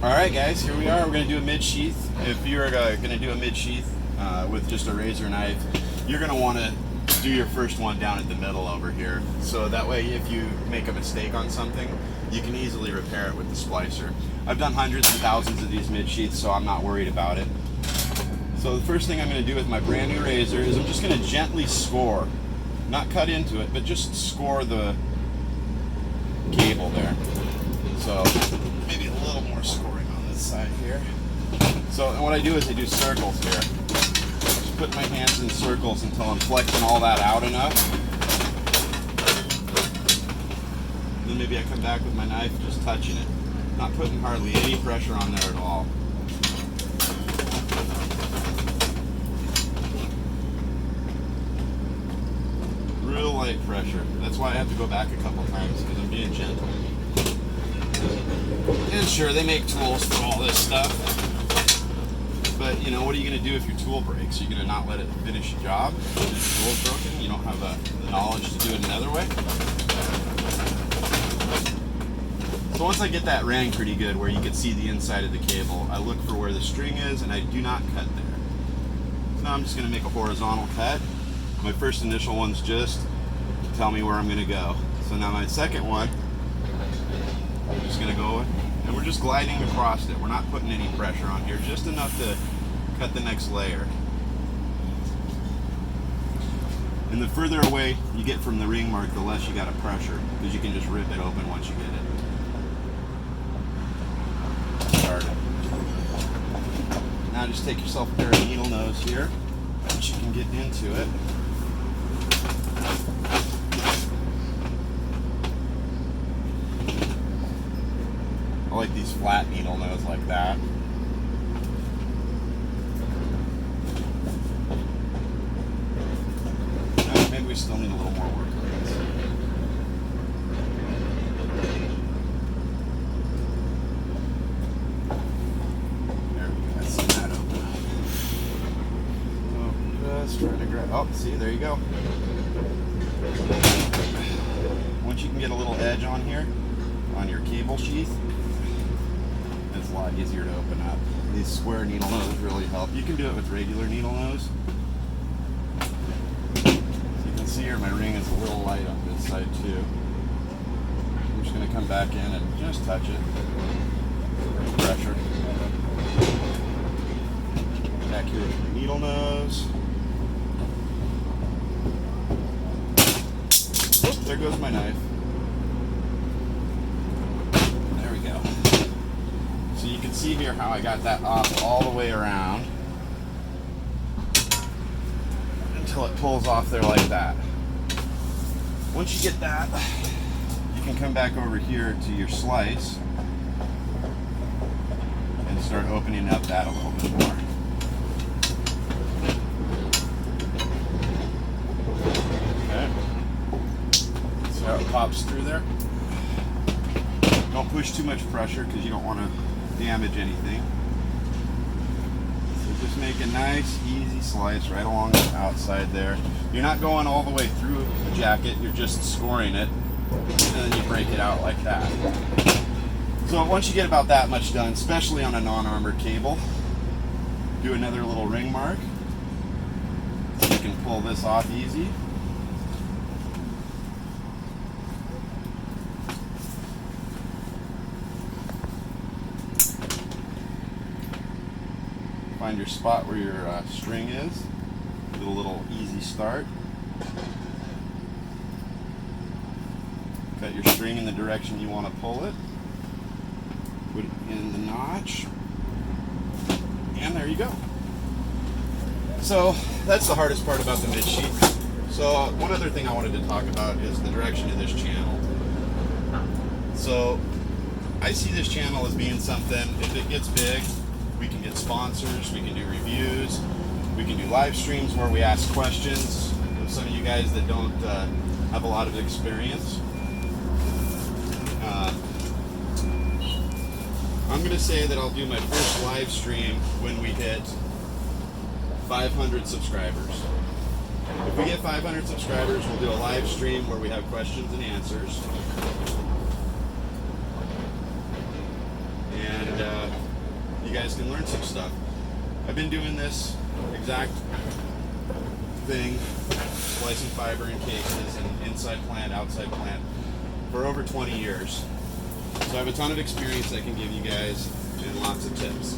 Alright guys, here we are. We're going to do a mid-sheath. If you're going to do a mid-sheath with just a razor knife, you're going to want to do your first one down at the middle over here. So that way if you make a mistake on something, you can easily repair it with the splicer. I've done hundreds and thousands of these mid-sheaths, so I'm not worried about it. So the first thing I'm going to do with my brand new razor is I'm just going to gently score. Not cut into it, but just score the cable there. So maybe a little more scoring on this side here. So what I do is I do circles here. Just put my hands in circles until I'm flexing all that out enough. Then maybe I come back with my knife, just touching it. Not putting hardly any pressure on there at all. Real light pressure. That's why I have to go back a couple times, because I'm being gentle. And sure, they make tools for all this stuff. But, you know, what are you going to do if your tool breaks? Are you going to not let it finish the job? If your tool's broken, you don't have the knowledge to do it another way? So once I get that ring pretty good where you can see the inside of the cable, I look for where the string is and I do not cut there. So now I'm just going to make a horizontal cut. My first initial one's just to tell me where I'm going to go. So now my second one, I'm just going to go and we're just gliding across it. We're not putting any pressure on here, just enough to cut the next layer. And the further away you get from the ring mark, the less you got to pressure, because you can just rip it open once you get it started. Now just take yourself a pair of needle nose here, that you can get into it. I like these flat needle nose like that. Maybe we still need a little more work on this. There we go. I see that open. Oh, just trying to grab. Oh, see, there you go. Once you can get a little edge on here, on your cable sheath, it's a lot easier to open up. These square needle nose really help. You can do it with regular needle nose. As you can see here, my ring is a little light on this side too. I'm just going to come back in and just touch it. Pressure. Back here with my needle nose. Oop, there goes my knife. So you can see here how I got that off all the way around until it pulls off there like that. Once you get that, you can come back over here to your slice and start opening up that a little bit more. Okay. See how it pops through there? Don't push too much pressure because you don't want to damage anything. So just make a nice easy slice right along the outside there. You're not going all the way through the jacket, you're just scoring it and then you break it out like that. So once you get about that much done, especially on a non-armored cable, do another little ring mark so you can pull this off easy. Find your spot where your string is. Do a little easy start. Cut your string in the direction you want to pull it. Put it in the notch. And there you go. So that's the hardest part about the mid-sheath. So one other thing I wanted to talk about is the direction of this channel. So I see this channel as being something, if it gets big, we can get sponsors, we can do reviews, we can do live streams where we ask questions of some of you guys that don't have a lot of experience. I'm going to say that I'll do my first live stream when we hit 500 subscribers. If we get 500 subscribers, we'll do a live stream where we have questions and answers. And guys can learn some stuff. I've been doing this exact thing, splicing fiber in cases and inside plant, outside plant, for over 20 years. So I have a ton of experience I can give you guys and lots of tips.